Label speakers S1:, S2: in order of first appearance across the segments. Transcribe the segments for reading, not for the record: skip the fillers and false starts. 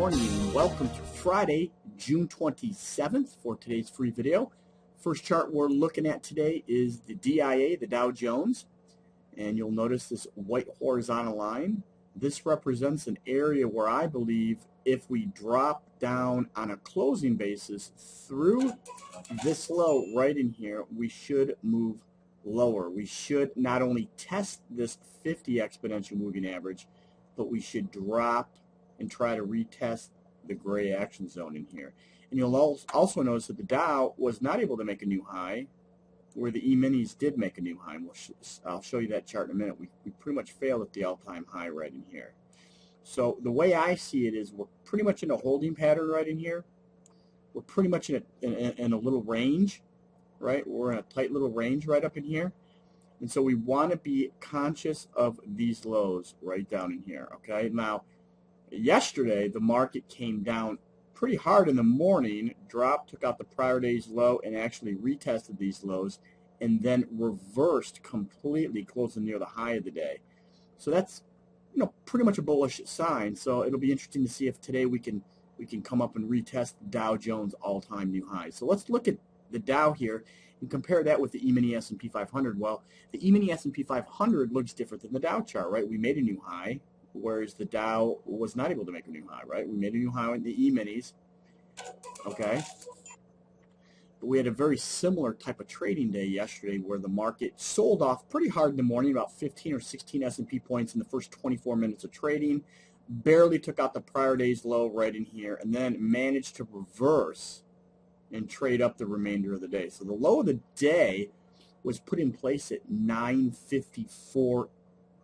S1: morning and welcome to Friday, June 27th for today's free video. First chart we're looking at today is the DIA, the Dow Jones, and you'll notice this white horizontal line. This represents an area where I believe if we drop down on a closing basis through this low right in here, we should move lower. We should not only test this 50 exponential moving average, but we should drop and try to retest the gray action zone in here. And you'll also notice that the Dow was not able to make a new high, where the E-minis did make a new high. And I'll show you that chart in a minute. We pretty much failed at the all-time high right in here. So the way I see it is we're pretty much in a holding pattern right in here. We're pretty much in a little range, right? We're in a tight little range right up in here. And so we want to be conscious of these lows right down in here, okay? Now, yesterday, the market came down pretty hard in the morning, dropped, took out the prior day's low, and actually retested these lows, and then reversed completely, closing near the high of the day. So that's, pretty much a bullish sign. So it'll be interesting to see if today we can come up and retest the Dow Jones all-time new highs. So let's look at the Dow here and compare that with the E-mini S&P 500. Well, the E-mini S&P 500 looks different than the Dow chart, right? We made a new high, whereas the Dow was not able to make a new high, right? We made a new high in the E-minis, okay? But we had a very similar type of trading day yesterday where the market sold off pretty hard in the morning, about 15 or 16 S&P points in the first 24 minutes of trading, barely took out the prior day's low right in here, and then managed to reverse and trade up the remainder of the day. So the low of the day was put in place at 9:54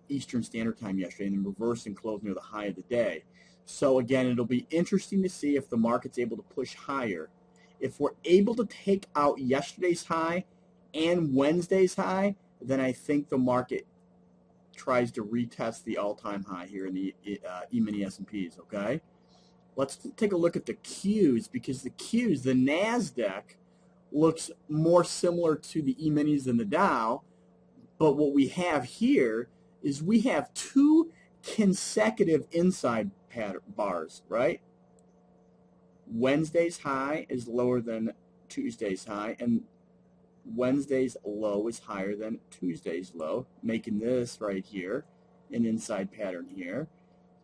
S1: Eastern Standard Time yesterday, and then reversed and closed near the high of the day. So again, it'll be interesting to see if the market's able to push higher. If we're able to take out yesterday's high and Wednesday's high, then I think the market tries to retest the all-time high here in the E-mini S&Ps, okay? Let's take a look at the Qs, because the Qs, the Nasdaq, looks more similar to the E-minis than the Dow, but what we have here is we have two consecutive inside pattern bars, right? Wednesday's high is lower than Tuesday's high, and Wednesday's low is higher than Tuesday's low, making this right here an inside pattern here.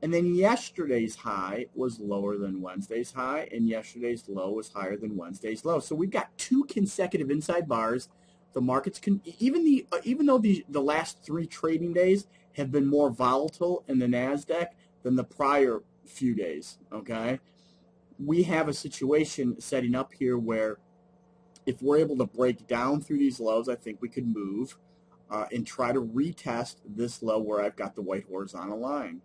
S1: And then yesterday's high was lower than Wednesday's high, and yesterday's low was higher than Wednesday's low. So we've got two consecutive inside bars. The markets can even though the last three trading days have been more volatile in the Nasdaq than the prior few days, okay? We have a situation setting up here where if we're able to break down through these lows, I think we could move and try to retest this low where I've got the white horizontal line,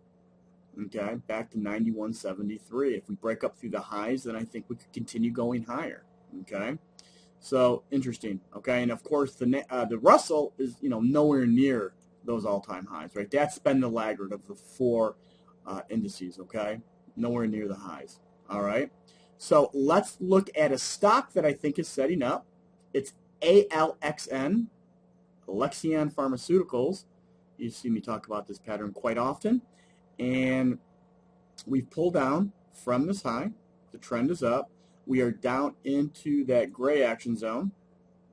S1: okay, back to 91.73. If we break up through the highs, then I think we could continue going higher, okay? So interesting, okay? And of course, the Russell is nowhere near those all-time highs, right? That's been the laggard of the four indices, okay? Nowhere near the highs. All right, so let's look at a stock that I think is setting up. It's ALXN, Alexion Pharmaceuticals. You see me talk about this pattern quite often. And we've pulled down from this high. The trend is up. We are down into that gray action zone,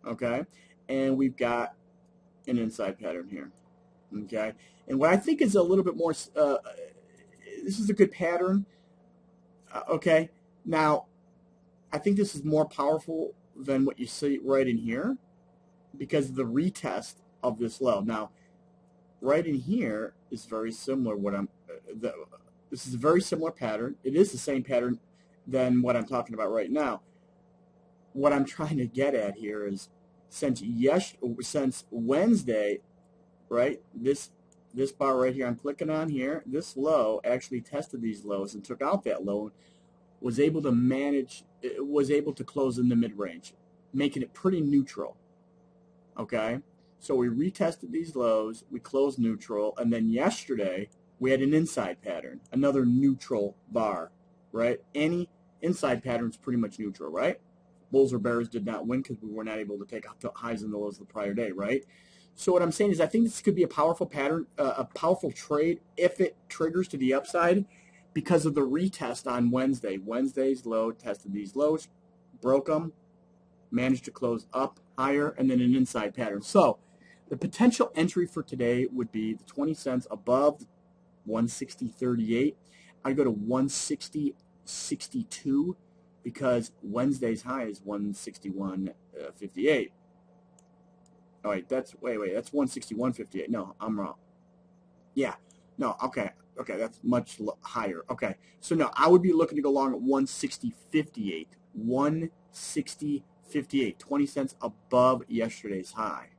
S1: okay? And we've got an inside pattern here, okay? And what I think is a little bit more, this is a good pattern. Okay, now I think this is more powerful than what you see right in here because of the retest of this low. Now, right in here is very similar. This is a very similar pattern. It is the same pattern than what I'm talking about right now. What I'm trying to get at here is since Wednesday, right? This bar right here I'm clicking on here, this low actually tested these lows and took out that low, was able to close in the mid-range, making it pretty neutral, okay? So we retested these lows, we closed neutral, and then yesterday we had an inside pattern, another neutral bar, right? Any inside pattern is pretty much neutral, right? Bulls or bears did not win because we were not able to take out the highs and the lows of the prior day, right? So what I'm saying is I think this could be a powerful pattern, a powerful trade if it triggers to the upside. because of the retest on Wednesday. Wednesday's low tested these lows, broke them, managed to close up higher, and then an inside pattern. So the potential entry for today would be the 20 cents above 160.38. I'd go to 160.62 because Wednesday's high is 161.58. Oh wait, that's 161.58. No, I'm wrong. Yeah, no, okay, that's much higher. Okay, so no, I would be looking to go long at 160.58. 160.58, 20 cents above yesterday's high.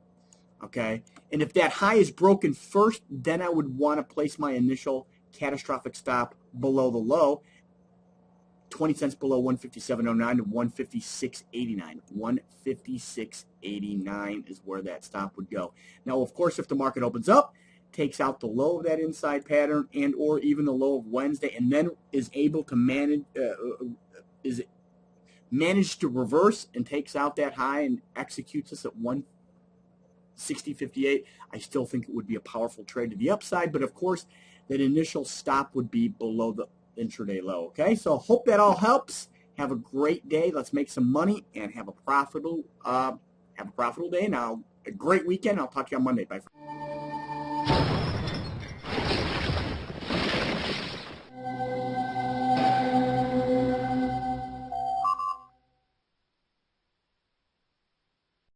S1: Okay, and if that high is broken first, then I would want to place my initial catastrophic stop below the low, 20 cents below 157.09 to 156.89. 156.89 is where that stop would go. Now, of course, if the market opens up, takes out the low of that inside pattern and or even the low of Wednesday, and then is able to manage to reverse and takes out that high and executes us at 160.58, I still think it would be a powerful trade to the upside, but of course that initial stop would be below the intraday low. Okay, so hope that all helps. Have a great day. Let's make some money and have a profitable day. Now, a great weekend. I'll talk to you on Monday. Bye.